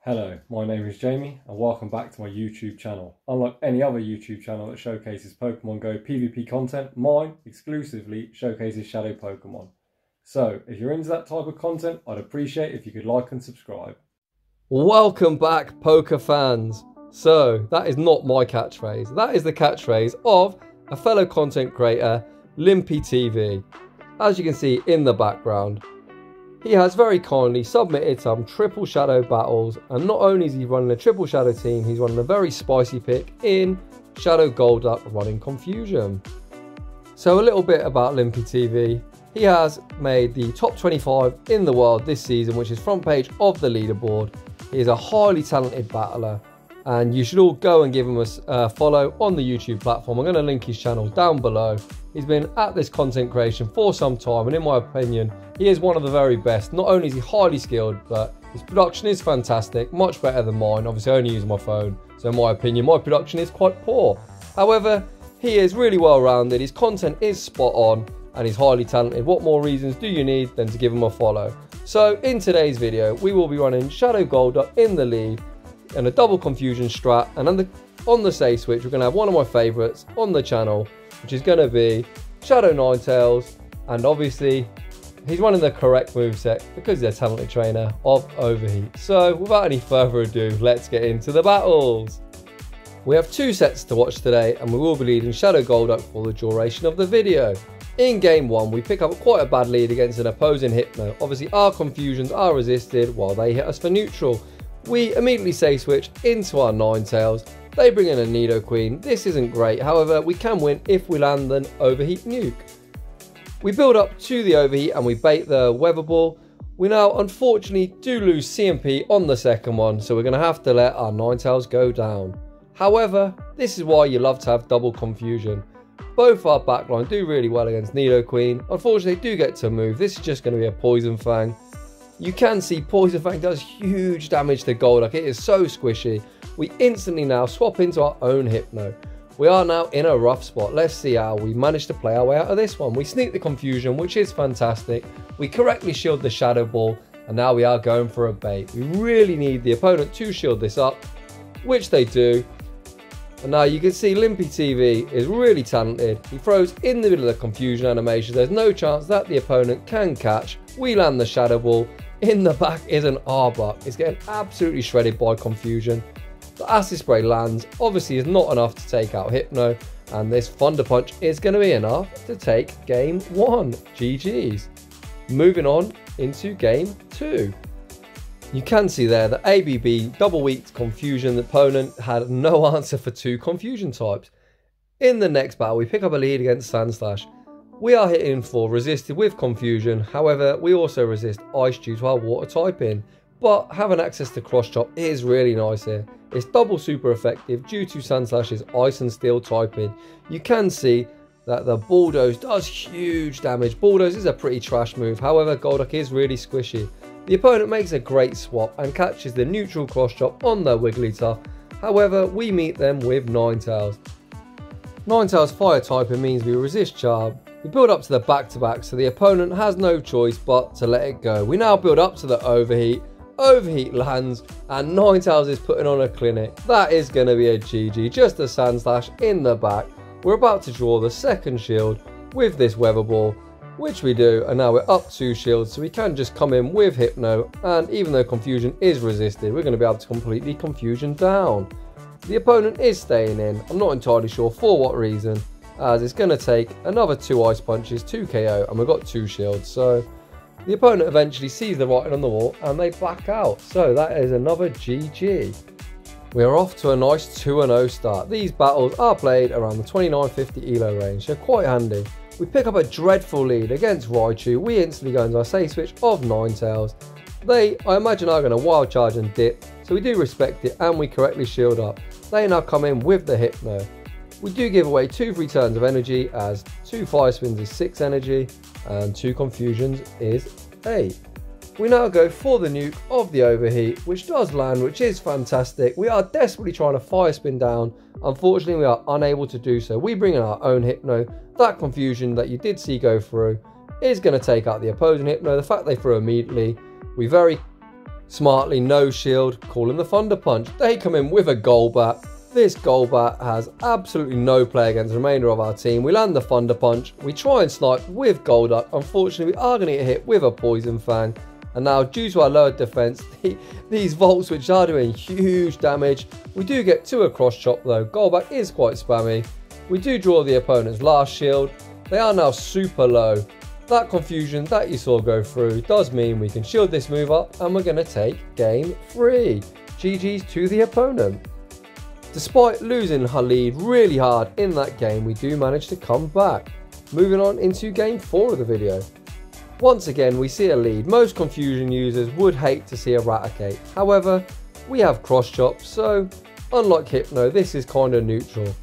Hello, my name is Jamie and welcome back to my YouTube channel. Unlike any other YouTube channel that showcases Pokemon Go PvP content, mine exclusively showcases Shadow Pokemon. So, if you're into that type of content, I'd appreciate if you could like and subscribe. Welcome back, poker fans. So, that is not my catchphrase. That is the catchphrase of a fellow content creator, Limpyy TV. As you can see in the background, he has very kindly submitted some triple shadow battles, and not only is he running a triple shadow team, he's running a very spicy pick in Shadow Golduck running Confusion. So a little bit about Limpyy TV. He has made the top 25 in the world this season, which is front page of the leaderboard. He is a highly talented battler, and you should all go and give him a follow on the YouTube platform. I'm going to link his channel down below. He's been at this content creation for some time, and in my opinion, he is one of the very best. Not only is he highly skilled, but his production is fantastic, much better than mine. Obviously, I only use my phone, so in my opinion, my production is quite poor. However, he is really well-rounded, his content is spot on, and he's highly talented. What more reasons do you need than to give him a follow? So, in today's video, we will be running Shadow Golduck in the lead, and a double Confusion strat, and on the save switch, we're going to have one of my favourites on the channel, which is going to be Shadow Ninetales, and obviously he's running the correct moveset because he's a talented trainer of Overheat. So without any further ado, let's get into the battles. We have two sets to watch today, and we will be leading Shadow Golduck for the duration of the video. In game one, we pick up quite a bad lead against an opposing Hypno. Obviously our Confusions are resisted while they hit us for neutral. We immediately save switch into our Ninetales. They bring in a Nidoqueen. This isn't great, however we can win if we land an Overheat nuke. We build up to the Overheat and we bait the Weather Ball. We now unfortunately do lose CMP on the second one, so we're going to have to let our Ninetales go down. However, this is why you love to have double Confusion. Both our backline do really well against Nidoqueen. Unfortunately, they do get to move. This is just going to be a Poison Fang. You can see Poison Fang does huge damage to Golduck. It is so squishy. We instantly now swap into our own Hypno. We are now in a rough spot. Let's see how we manage to play our way out of this one. We sneak the Confusion, which is fantastic. We correctly shield the Shadow Ball, and now we are going for a bait. We really need the opponent to shield this up, which they do. And now you can see Limpyy TV is really talented. He throws in the middle of the Confusion animation. There's no chance that the opponent can catch. We land the Shadow Ball. In the back is an Arbok. It's getting absolutely shredded by Confusion. The Acid Spray lands, obviously is not enough to take out Hypno, and this Thunder Punch is going to be enough to take game one. GG's. Moving on into game two. You can see there that ABB double weaked Confusion. The opponent had no answer for two Confusion types. In the next battle, we pick up a lead against Sandslash. We are hitting for resisted with Confusion, however we also resist Ice due to our water typing, but having access to Cross Chop is really nice here. It's double super effective due to Sandslash's Ice and Steel typing. You can see that the Bulldoze does huge damage. Bulldoze is a pretty trash move, however Golduck is really squishy. The opponent makes a great swap and catches the neutral Cross Chop on their Lickytong, however we meet them with Ninetales. Ninetales fire typing means we resist Charm. We build up to the back-to-back, so the opponent has no choice but to let it go. We now build up to the Overheat. Overheat lands, and Ninetales is putting on a clinic. That is going to be a GG. Just a Sandslash in the back. We're about to draw the second shield with this Weather Ball, which we do, and now we're up 2 shields, so we can just come in with Hypno, and even though Confusion is resisted, we're going to be able to completely Confusion down. The opponent is staying in. I'm not entirely sure for what reason, as it's going to take another 2 Ice Punches, 2 KO, and we've got 2 shields. So the opponent eventually sees the writing on the wall and they back out. So that is another GG. We are off to a nice 2-0 start. These battles are played around the 29-50 elo range, so quite handy. We pick up a dreadful lead against Raichu. We instantly go into our save switch of Ninetales. They, I imagine, are going to wild charge and dip, so we do respect it and we correctly shield up. They now come in with the Hypno. We do give away 2 free turns of energy, as 2 Fire Spins is 6 energy and 2 Confusions is 8. We now go for the nuke of the Overheat, which does land, which is fantastic. We are desperately trying to Fire Spin down. Unfortunately, we are unable to do so. We bring in our own Hypno. That Confusion that you did see go through is going to take out the opposing Hypno. The fact they threw immediately, we very Smartly no shield, calling the Thunder Punch. They come in with a Golduck. This Golduck has absolutely no play against the remainder of our team. We land the Thunder Punch. We try and snipe with Golduck. Unfortunately, we are going to get hit with a Poison Fang. And now, due to our lowered defense, these Volts, which are doing huge damage, we do get to a cross chop though. Golduck is quite spammy. We do draw the opponent's last shield. They are now super low. That confusion that you saw go through does mean we can shield this move up, and we're going to take game 3. GG's to the opponent. Despite losing her lead really hard in that game, we do manage to come back. Moving on into game 4 of the video. Once again, we see a lead. Most confusion users would hate to see a Raticate. However, we have cross chop, so unlike Hypno, this is kind of neutral.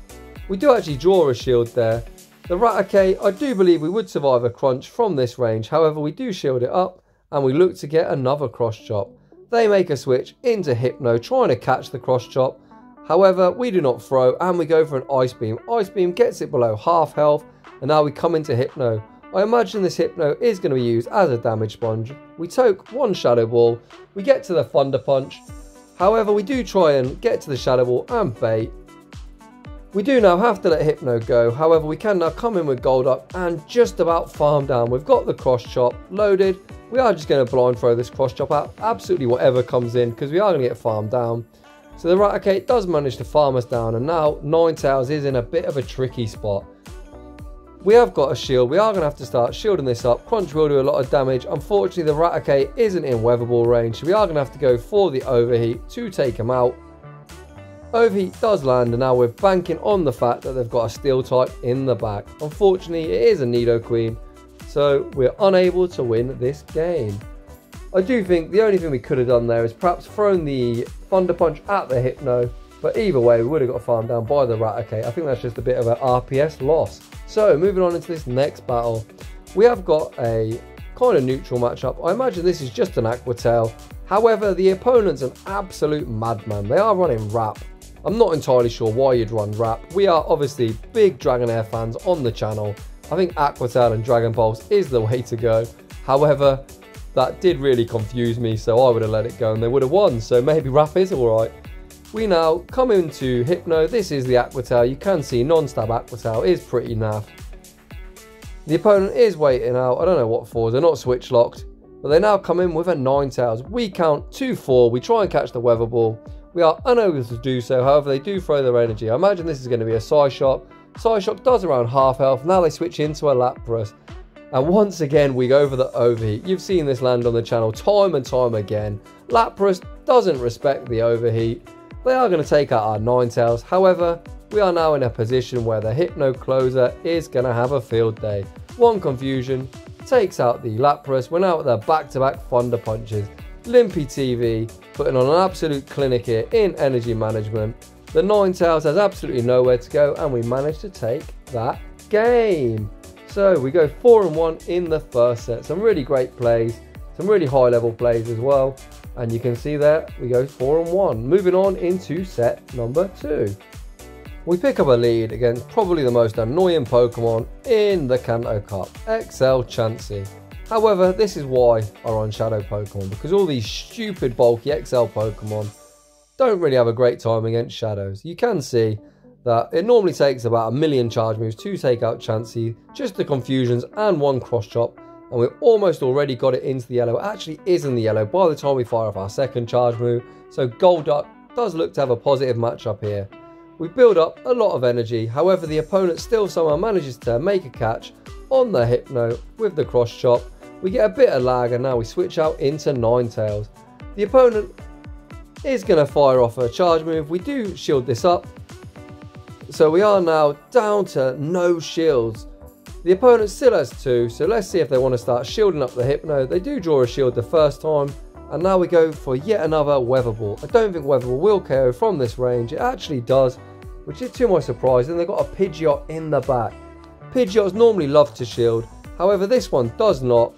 We do actually draw a shield there. The Raticate, I do believe we would survive a crunch from this range. However, we do shield it up, and we look to get another cross chop. They make a switch into Hypno, trying to catch the cross chop. However, we do not throw, and we go for an Ice Beam. Ice Beam gets it below half health, and now we come into Hypno. I imagine this Hypno is going to be used as a damage sponge. We toke one Shadow Ball, we get to the Thunder Punch. However, we do try and get to the Shadow Ball and bait. We do now have to let Hypno go. However, we can now come in with Golduck and just about farm down. We've got the cross chop loaded. We are just going to blind throw this cross chop out absolutely whatever comes in, because we are going to get farmed down. So the Raticate does manage to farm us down, and now Ninetales is in a bit of a tricky spot. We have got a shield. We are going to have to start shielding this up. Crunch will do a lot of damage. Unfortunately, the Raticate isn't in Weather Ball range, so we are going to have to go for the Overheat to take him out. Overheat does land, and now we're banking on the fact that they've got a Steel type in the back. Unfortunately, it is a Nidoqueen, so we're unable to win this game. I do think the only thing we could have done there is perhaps thrown the Thunder Punch at the Hypno, but either way we would have got farmed down by the Raticate. I think that's just a bit of an RPS loss. So moving on into this next battle, we have got a kind of neutral matchup. I imagine this is just an Aqua Tail. However, the opponent's an absolute madman. They are running Wrap. I'm not entirely sure why you'd run Wrap. We are obviously big Dragonair fans on the channel. I think Aqua Tail and Dragon Pulse is the way to go. However, that did really confuse me, so I would have let it go and they would have won. So maybe Wrap is alright. We now come into Hypno. This is the Aqua Tail. You can see non-stab Aqua Tail is pretty naff. The opponent is waiting out. I don't know what for. They're not switch locked. But they now come in with a Ninetales. We count 2-4. We try and catch the Weather Ball. We are unable to do so. However, they do throw their energy. I imagine this is going to be a Psyshock. Psyshock does around half health. Now they switch into a Lapras. And once again, we go for the Overheat. You've seen this land on the channel time and time again. Lapras doesn't respect the Overheat. They are going to take out our Ninetales. However, we are now in a position where the Hypno closer is going to have a field day. One confusion takes out the Lapras. We're now at the back-to-back Thunder Punches. Limpyy TV putting on an absolute clinic here in energy management. The Ninetales has absolutely nowhere to go, and we managed to take that game. So we go 4-1 in the first set. Some really great plays, some really high level plays as well. And you can see there we go 4-1. Moving on into set number 2. We pick up a lead against probably the most annoying Pokemon in the Kanto Cup, XL Chansey. However, this is why I run Shadow Pokemon, because all these stupid bulky XL Pokemon don't really have a great time against Shadows. You can see that it normally takes about 1,000,000 charge moves to take out Chansey, just the confusions and one cross chop, and we've almost already got it into the yellow. It actually is in the yellow by the time we fire off our second charge move, so Golduck does look to have a positive matchup here. We build up a lot of energy, however the opponent still somehow manages to make a catch on the Hypno with the cross chop. We get a bit of lag, and now we switch out into Ninetales. The opponent is going to fire off a charge move. We do shield this up. So we are now down to no shields. The opponent still has 2, so let's see if they want to start shielding up the Hypno. They do draw a shield the first time, and now we go for yet another Weather Ball. I don't think Weather Ball will KO from this range. It actually does, which is to my surprise. Then they've got a Pidgeot in the back. Pidgeots normally love to shield, however this one does not,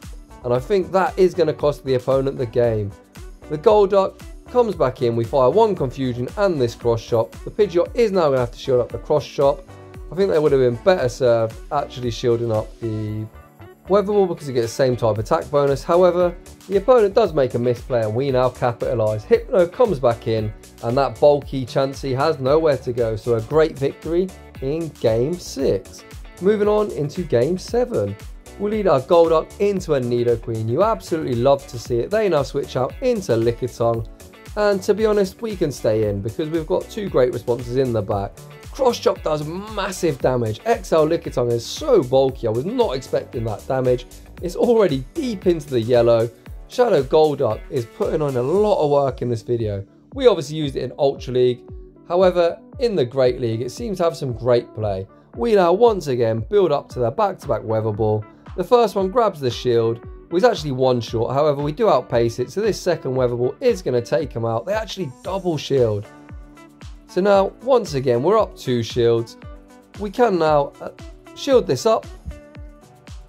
and I think that is going to cost the opponent the game. The Golduck comes back in, we fire one confusion and this cross chop. The Pidgeot is now going to have to shield up the cross chop. I think they would have been better served actually shielding up the Weatherable because it gets the same type attack bonus. However, the opponent does make a misplay and we now capitalise. Hypno comes back in and that bulky chansey has nowhere to go. So a great victory in game 6. Moving on into game 7. We'll lead our Golduck into a Nidoqueen. You absolutely love to see it. They now switch out into Lickytong. And to be honest, we can stay in because we've got 2 great responses in the back. Cross Chop does massive damage. XL Lickytong is so bulky, I was not expecting that damage. It's already deep into the yellow. Shadow Golduck is putting on a lot of work in this video. We obviously used it in Ultra League. However, in the Great League, it seems to have some great play. We now once again build up to the back-to-back Weather Ball. The first one grabs the shield. Was actually one short, however we do outpace it, so this second Weather Ball is going to take him out. They actually double shield. So now, once again, we're up 2 shields. We can now shield this up.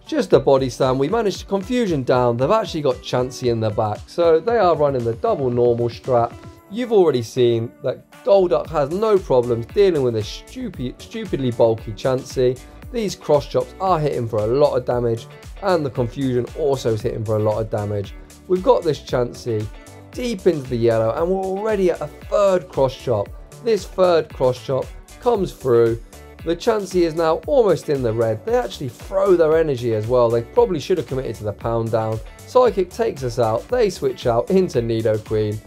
Just a body slam. We managed to confusion down. They've actually got chansey in the back. So they are running the double normal strat. You've already seen that Golduck has no problems dealing with this stupidly bulky chansey. These cross chops are hitting for a lot of damage. And the confusion also is hitting for a lot of damage. We've got this chansey deep into the yellow and we're already at a 3rd cross chop. This 3rd cross chop comes through. The chansey is now almost in the red. They actually throw their energy as well. They probably should have committed to the pound down. Psychic takes us out. They switch out into Nidoqueen.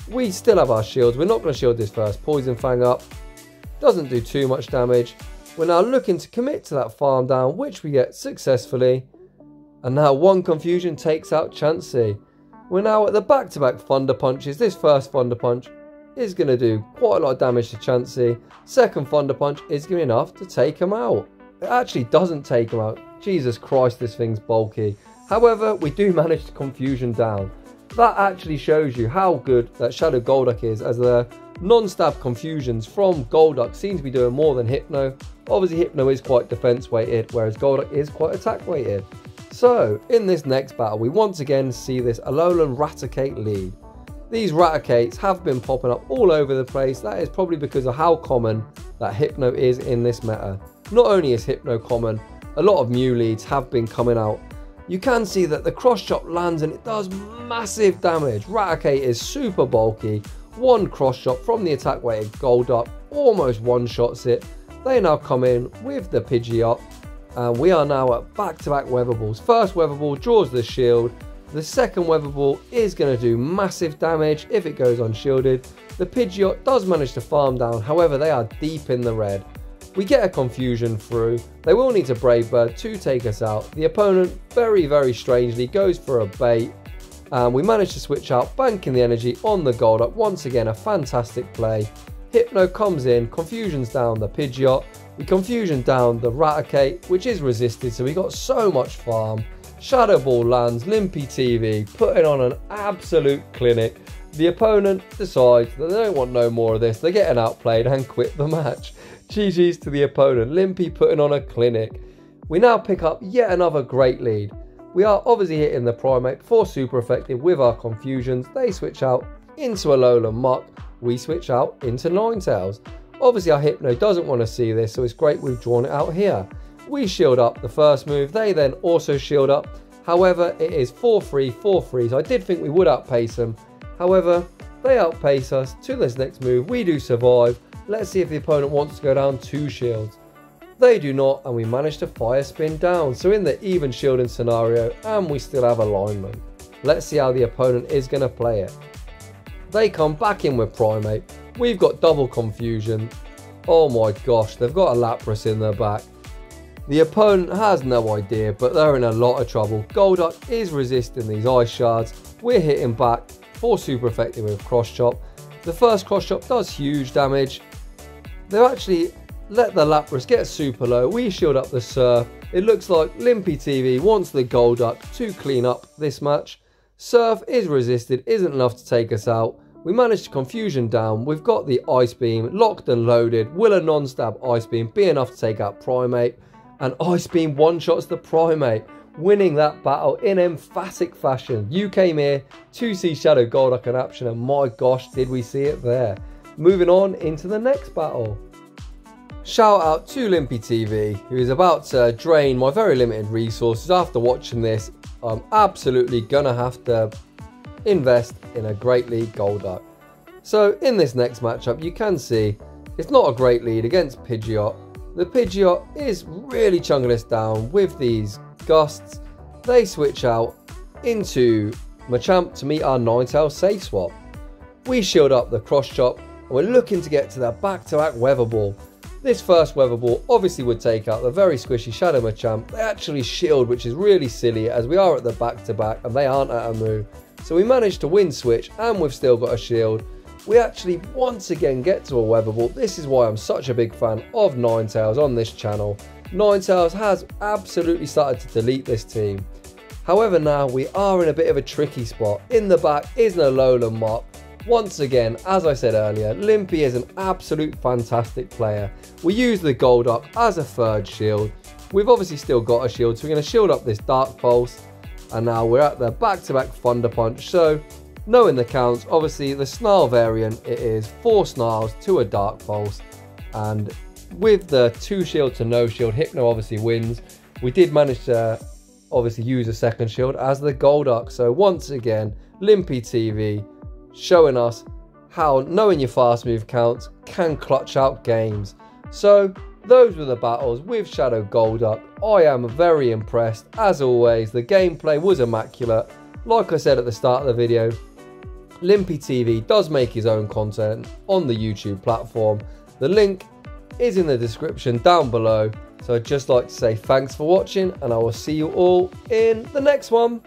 We still have our shields. We're not going to shield this first. Poison Fang up. Doesn't do too much damage. We're now looking to commit to that farm down, which we get successfully. And now one confusion takes out chansey. We're now at the back-to-back Thunder Punches. This first Thunder Punch is going to do quite a lot of damage to chansey. Second Thunder Punch is going to be enough to take him out. It actually doesn't take him out. Jesus Christ, this thing's bulky. However, we do manage to confusion down. That actually shows you how good that Shadow Golduck is, as the non-stab confusions from Golduck seem to be doing more than Hypno. Obviously Hypno is quite defense weighted, whereas Golduck is quite attack weighted. So in this next battle we once again see this Alolan Raticate lead. These Raticates have been popping up all over the place. That is probably because of how common that Hypno is in this meta. Not only is Hypno common, a lot of Mew leads have been coming out. You can see that the cross chop lands and it does massive damage. Raticate is super bulky. One cross chop from the attack weighted Golduck almost one-shots it. They now come in with the Pidgey up and we are now at back-to-back Weather Balls. First Weather Ball draws the shield. The second Weather Ball is going to do massive damage if it goes unshielded. The Pidgeot does manage to farm down, however they are deep in the red. We get a confusion through. They will need a Brave Bird to take us out. The opponent very strangely goes for a bait. And we manage to switch out, banking the energy on the Golduck. Once again, a fantastic play. Hypno comes in, confusions down the Pidgeot. We confusion down the Raticate, which is resisted, so we got so much farm. Shadow Ball lands, Limpyy TV putting on an absolute clinic. The opponent decides that they don't want no more of this. They're getting outplayed and quit the match. GG's to the opponent. Limpyy putting on a clinic. We now pick up yet another great lead. We are obviously hitting the Primate for super effective with our confusions. They switch out into Alolan Muck. We switch out into Ninetales. Obviously our Hypno doesn't want to see this, so it's great we've drawn it out here. We shield up the first move. They then also shield up. However, it is 4-3, 4-3, so I did think we would outpace them. However, they outpace us to this next move. We do survive. Let's see if the opponent wants to go down 2 shields. They do not, and we manage to fire spin down. So in the even shielding scenario, and we still have alignment. Let's see how the opponent is going to play it. They come back in with Primate. We've got double confusion. Oh my gosh, they've got a Lapras in their back. The opponent has no idea, but they're in a lot of trouble. Golduck is resisting these ice shards. We're hitting back for super effective with cross chop. The first cross chop does huge damage. They've actually let the Lapras get super low. We shield up the Surf. It looks like Limpyy TV wants the Golduck to clean up this match. Surf is resisted, isn't enough to take us out. We managed to confusion down. We've got the Ice Beam locked and loaded. Will a non-stab Ice Beam be enough to take out Primate? And Ice Beam one-shots the Primate, winning that battle in emphatic fashion. You came here to see Shadow Golduck in action, and my gosh, did we see it there. Moving on into the next battle. Shout out to Limpyy TV, who is about to drain my very limited resources. After watching this, I'm absolutely gonna have to invest in a Great League Golduck. So in this next matchup, you can see it's not a great lead against Pidgeot. The Pidgeot is really chunking us down with these gusts. They switch out into Machamp to meet our Ninetales safe swap. We shield up the cross chop and we're looking to get to the back-to-back weather ball. This first weather ball obviously would take out the very squishy Shadow Machamp. They actually shield, which is really silly as we are at the back-to-back and they aren't at a move. So we managed to win switch and we've still got a shield. We actually once again get to a weather ball. This is why I'm such a big fan of Ninetales on this channel. Ninetales has absolutely started to delete this team. However, now we are in a bit of a tricky spot. In the back is no Alolan Mop. Once again, as I said earlier, Limpyy is an absolute fantastic player. We use the Golduck as a third shield. We've obviously still got a shield, so we're going to shield up this Dark Pulse. And now we're at the back-to-back Thunder Punch. So, knowing the counts, obviously the Snarl variant, it is 4 Snarls to a Dark Pulse. And with the 2 shield to no shield, Hypno obviously wins. We did manage to obviously use a second shield as the Golduck. So once again, Limpyy TV showing us how knowing your fast move counts can clutch out games. So those were the battles with Shadow Golduck. I am very impressed. As always, the gameplay was immaculate. Like I said at the start of the video, Limpyy TV does make his own content on the YouTube platform. The link is in the description down below. So I'd just like to say thanks for watching and I will see you all in the next one.